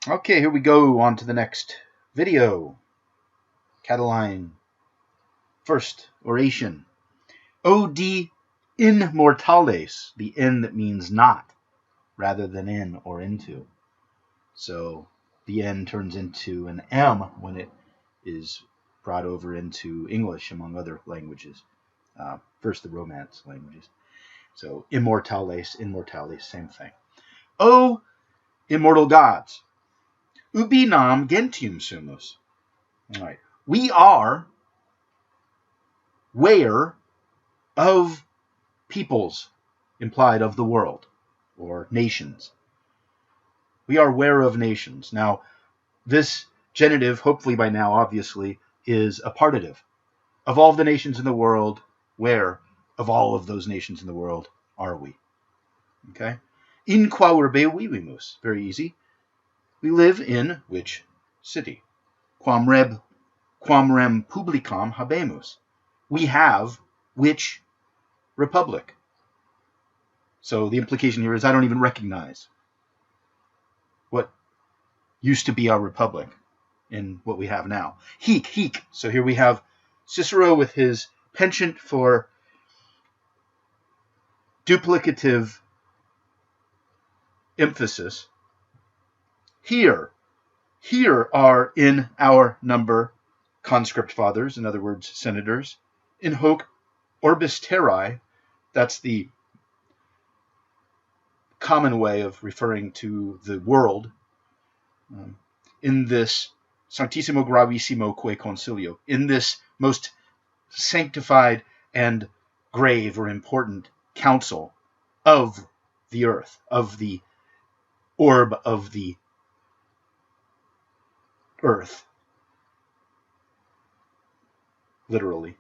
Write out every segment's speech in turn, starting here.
Okay, here we go on to the next video. Catiline. First oration. Odi immortales, the in that means not, rather than in or into. So the N turns into an M when it is brought over into English, among other languages. First, the Romance languages. So immortales, same thing. O immortal gods, ubi nam gentium sumus. All right. We are where of peoples, implied of the world, or nations. We are where of nations. Now, this genitive, hopefully by now, obviously, is a partitive. Of all the nations in the world, where of all of those nations in the world are we? Okay? In qua urbe vivimus. Very easy. We live in which city? Quam rem publicam habemus. We have which republic? So the implication here is I don't even recognize what used to be our republic in what we have now. Hic. So here we have Cicero with his penchant for duplicative emphasis. Here are in our number conscript fathers, in other words, senators. In hoc orbis terrae, that's the common way of referring to the world. In this sanctissimo gravissimo quae concilio, in this most sanctified and grave or important council of the earth, of the orb of the earth, literally.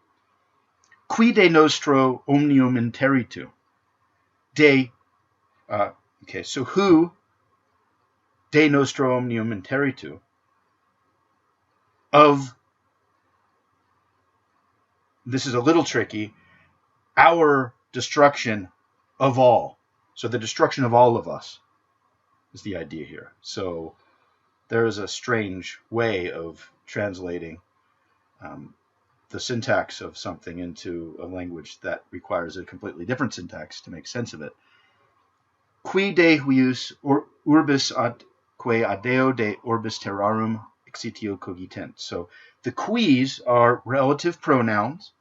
Qui de nostro omnium interitu. So who de nostro omnium interitu, of, this is a little tricky, our destruction of all. So the destruction of all of us is the idea here. So there is a strange way of translating the syntax of something into a language that requires a completely different syntax to make sense of it. Qui de huius urbis atque adeo de orbis terrarum exitio cogitent. So the quis are relative pronouns.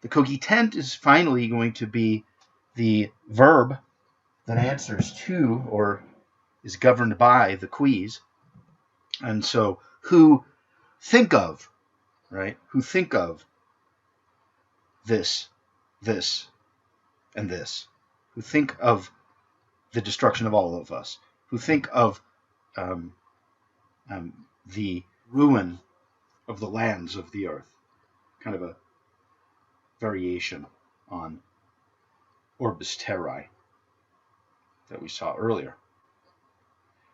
The cogitent is finally going to be the verb that answers to or is governed by the quis. And so who think of, right? Who think of this, and this. Who think of the destruction of all of us. Who think of the ruin of the lands of the earth. Kind of a variation on orbis terrae that we saw earlier.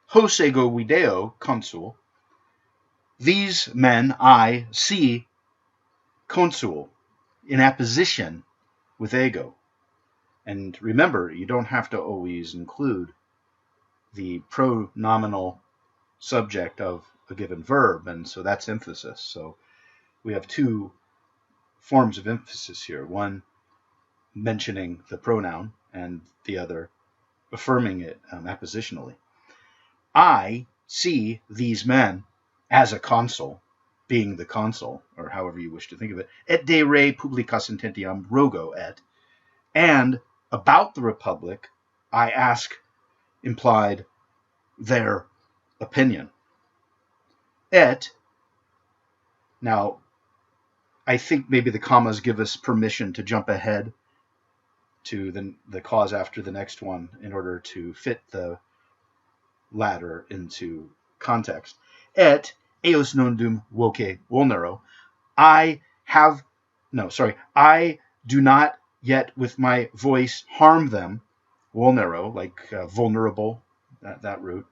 Hos ego video consul. These men I see consul, in apposition with ego. And remember, you don't have to always include the pronominal subject of a given verb, and so that's emphasis. So we have two forms of emphasis here, one mentioning the pronoun and the other affirming it appositionally. I see these men as a consul, being the consul, or however you wish to think of it, et de re publicas intentiam rogo et, and about the republic I ask, implied, their opinion. Et, now I think maybe the commas give us permission to jump ahead to the clause after the next one in order to fit the latter into context. Et eos nondum voce vulnero. I do not yet with my voice harm them. Vulnero, like vulnerable, that root.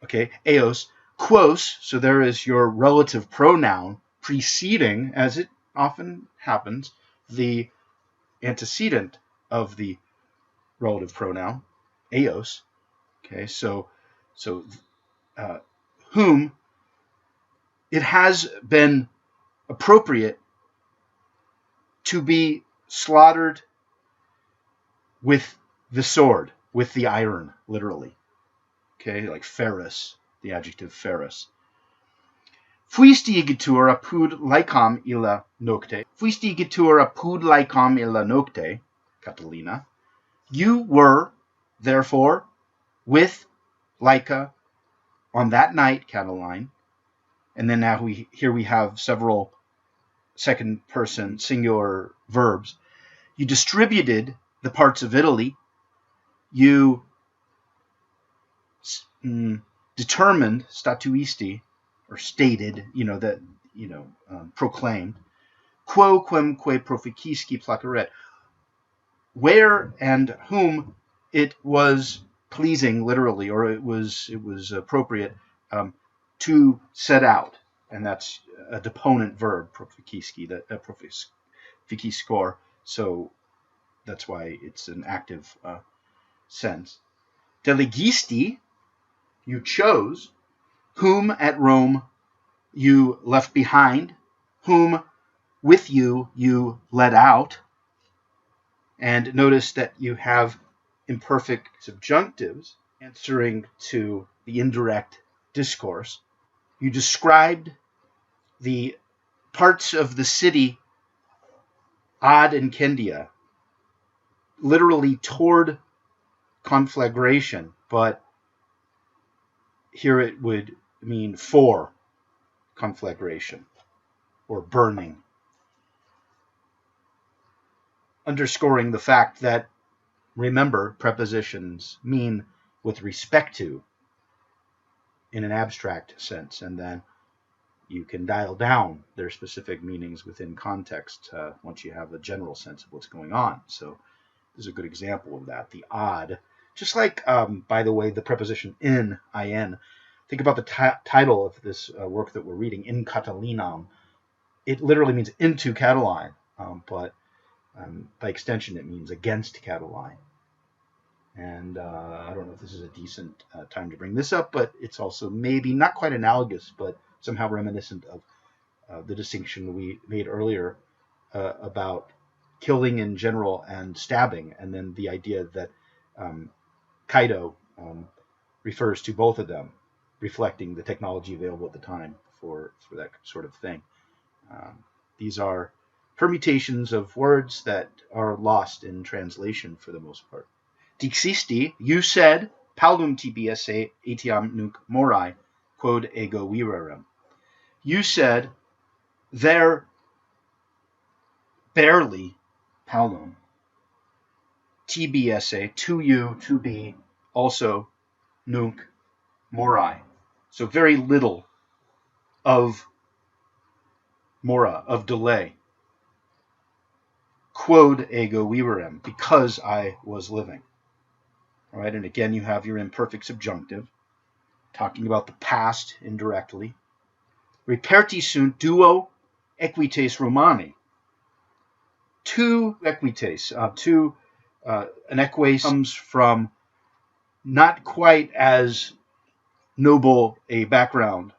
Okay, eos, quos, so there is your relative pronoun preceding, as it often happens, the antecedent of the relative pronoun, eos. Okay, so whom it has been appropriate to be slaughtered with the sword, with the iron, literally. Okay, like ferus, the adjective ferus. Fuisti igitur apud laicam illa nocte. Fuisti igitur apud laicam illa nocte, Catilina. You were, therefore, with Laika on that night, Catiline. And then now here we have several second person singular verbs. You distributed the parts of Italy. You determined, statuisti, or stated, proclaimed, quo quemque proficisci placeret, where and whom it was pleasing, literally, or it was appropriate to set out, and that's a deponent verb, proficisci, proficiscor. So that's why it's an active sense. Delegisti, you chose, whom at Rome you left behind, whom with you led out. And notice that you have imperfect subjunctives answering to the indirect discourse. You described the parts of the city ad incendia, literally toward conflagration, but here it would mean for conflagration or burning, underscoring the fact that, remember, prepositions mean with respect to in an abstract sense, and then you can dial down their specific meanings within context once you have a general sense of what's going on. So this is a good example of that. The odd, just like, by the way, the preposition in, think about the title of this work that we're reading, In Catilinam. It literally means into Catiline, but by extension it means against Catiline. And I don't know if this is a decent time to bring this up, but it's also maybe not quite analogous, but somehow reminiscent of the distinction we made earlier about killing in general and stabbing, and then the idea that Kaido refers to both of them, reflecting the technology available at the time for that sort of thing. These are permutations of words that are lost in translation for the most part. Dixisti, you said, Paulum tibi esse etiam nunc morai, quod ego virerem. You said, there barely, Paulum, tibi esse, to you, to be, also, nunc morai. So very little of mora, of delay. Quod ego viverem, because I was living. All right, and again you have your imperfect subjunctive, talking about the past indirectly. Reperti sunt duo equites Romani. Two equites, an eques comes from not quite as noble a background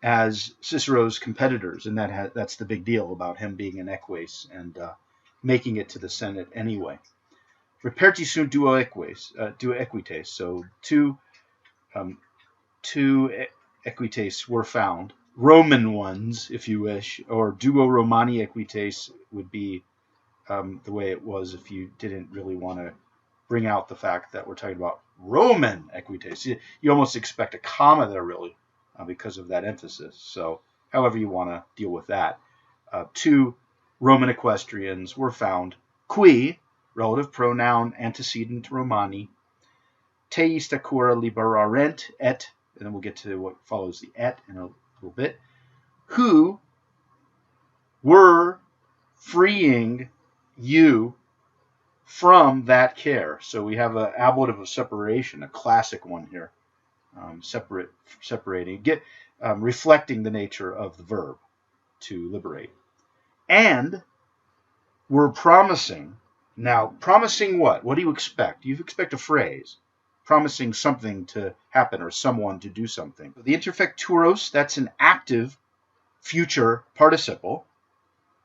as Cicero's competitors, and that's the big deal about him being an eques and making it to the Senate anyway. Reperti sunt duo equites, so two equites were found, Roman ones, if you wish, or duo Romani equites would be the way it was if you didn't really want to bring out the fact that we're talking about Roman equites. You almost expect a comma there, really, because of that emphasis. So however you want to deal with that. Two Roman equestrians were found, qui, relative pronoun antecedent Romani, te stacura liberarent et, and then we'll get to what follows the et in a little bit, who were freeing you from that care. So we have an ablative of separation, a classic one here, separating, reflecting the nature of the verb to liberate. And we're promising. Now, promising what? What do you expect? You expect a phrase. promising something to happen or someone to do something. The interfecturos, that's an active future participle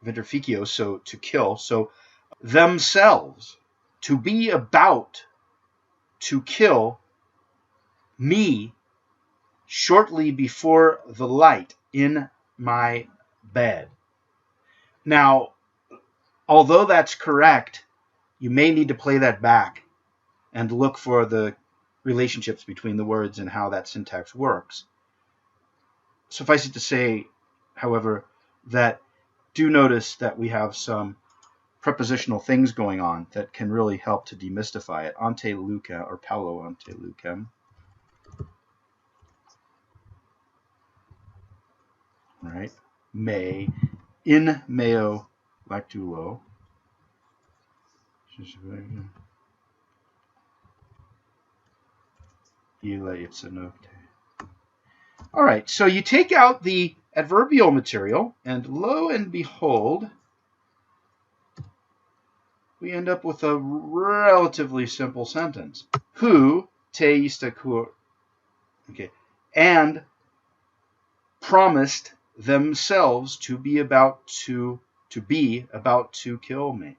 of interficio, so to kill. So themselves, to be about to kill me shortly before the light in my bed. Now, although that's correct, you may need to play that back and look for the relationships between the words and how that syntax works. Suffice it to say, however, that do notice that we have some prepositional things going on that can really help to demystify it. Ante lucem, or Paulo ante lucem. Right? Me, in meo lactulo. All right, so you take out the adverbial material, and lo and behold, we end up with a relatively simple sentence. Who te istakur, okay, and promised themselves to be about to kill me.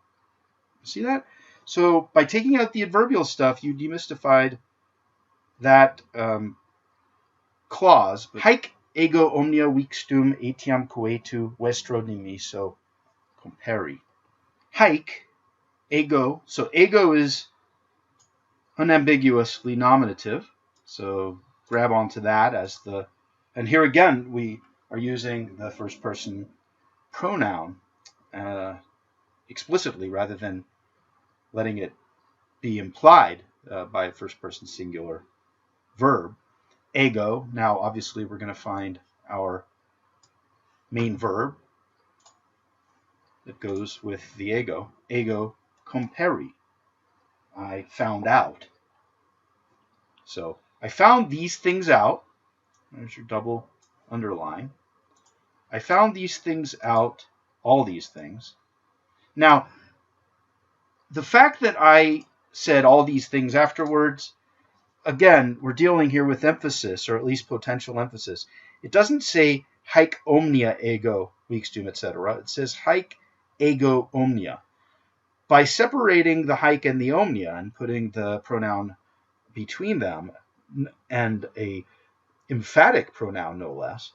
See that? So by taking out the adverbial stuff, you demystified that clause. Haec ego omnia vixtum etiam coetu vestro nimiso comperi. Haec ego, so ego is unambiguously nominative, so grab onto that as the, and here again we are using the first person pronoun explicitly rather than letting it be implied by a first person singular verb. Ego, now obviously we're going to find our main verb that goes with the ego. Ego comperi. I found out. So I found these things out. There's your double underline. I found these things out, all these things. Now, the fact that I said all these things afterwards, again, we're dealing here with emphasis, or at least potential emphasis. It doesn't say haec omnia ego vixtum, etc. It says haec ego omnia. By separating the haec and the omnia and putting the pronoun between them, and a emphatic pronoun no less,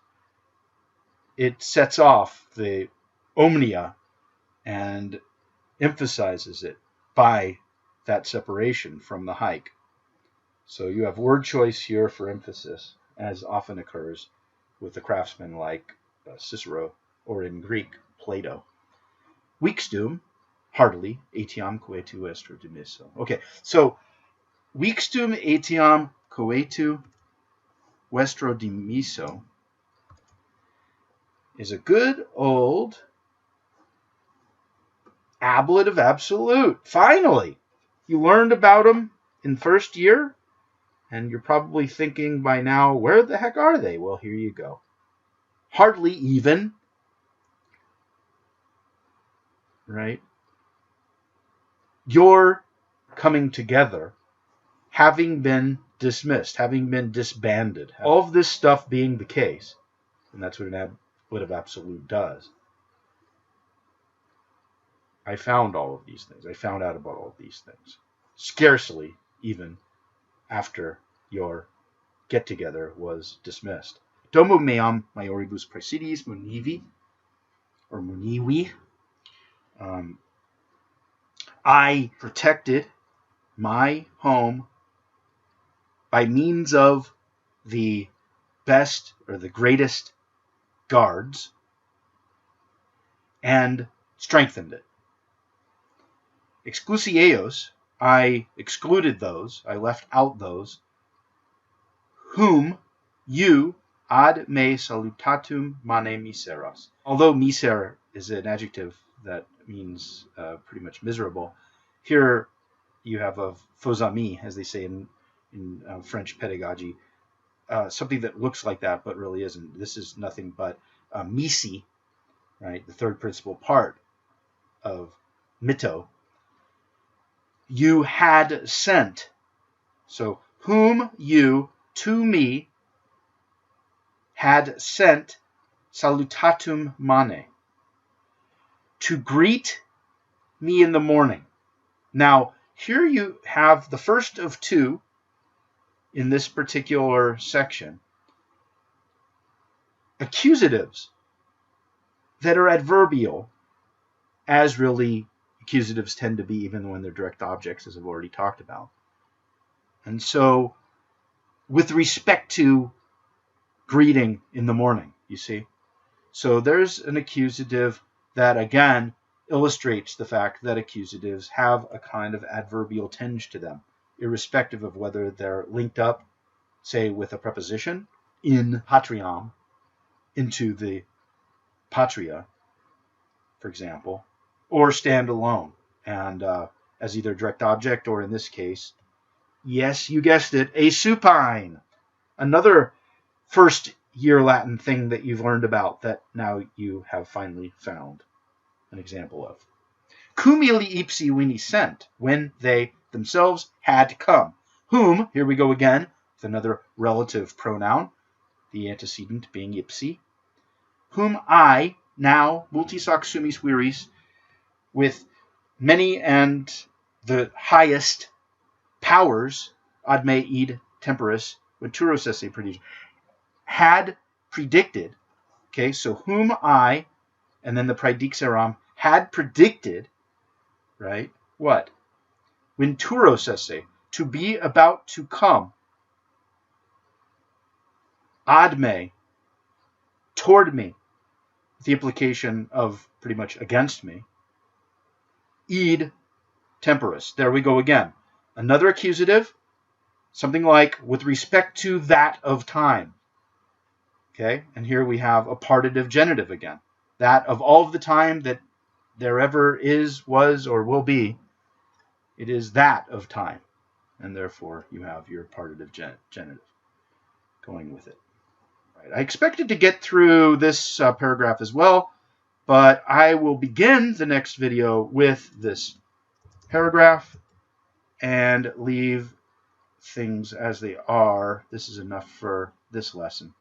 it sets off the omnia and emphasizes it by that separation from the haec. So you have word choice here for emphasis, as often occurs with the craftsmen like Cicero, or in Greek, Plato. Vixtum, heartily, etiam coetu vestro dimisso. Okay, so vixtum etiam coetu vestro dimisso is a good old ablative absolute. Finally, you learned about them in first year, and you're probably thinking by now, where the heck are they? Well, here you go. Hardly even, right? You're coming together, having been dismissed, having been disbanded. All of this stuff being the case, and that's what an ablative absolute does. I found all of these things. I found out about all of these things. Scarcely even after your get-together was dismissed. Domo meam maioribus praesidiis munivi, or munivi. I protected my home by means of the best or the greatest guards and strengthened it. Exclusieos, I excluded those, I left out those, whom you ad me salutatum mane miseras. Although miser is an adjective that means pretty much miserable, here you have a faux ami, as they say in French pedagogy, something that looks like that but really isn't. This is nothing but misi, right? The third principal part of mito. You had sent. So whom you to me had sent salutatum mane, to greet me in the morning. Now, here you have the first of two in this particular section, accusatives that are adverbial, as really accusatives tend to be even when they're direct objects, as I've already talked about. And so, with respect to greeting in the morning, you see. So there's an accusative that, again, illustrates the fact that accusatives have a kind of adverbial tinge to them, irrespective of whether they're linked up, say, with a preposition in patriam, into the patria, for example, or stand alone and as either direct object or, in this case, yes, you guessed it, a supine. Another first year Latin thing that you've learned about that now you have finally found an example of. Cum illi ipsi vini sent, when they themselves had come. Whom, here we go again, with another relative pronoun, the antecedent being ipsi. Whom I, now, multis hoc summis viris, with many and the highest powers, ad me id temporis, venturos esse predigen, had predicted, okay, so whom I, and then the praedixeram, had predicted, right, what? Venturos esse, to be about to come, ad me, toward me, with the implication of pretty much against me, id temporis, there we go again. Another accusative, something like with respect to that of time. Okay, and here we have a partitive genitive again. That of all of the time that there ever is, was, or will be, it is that of time. And therefore, you have your partitive genitive going with it. Right. I expected to get through this paragraph as well, but I will begin the next video with this paragraph and leave things as they are. This is enough for this lesson.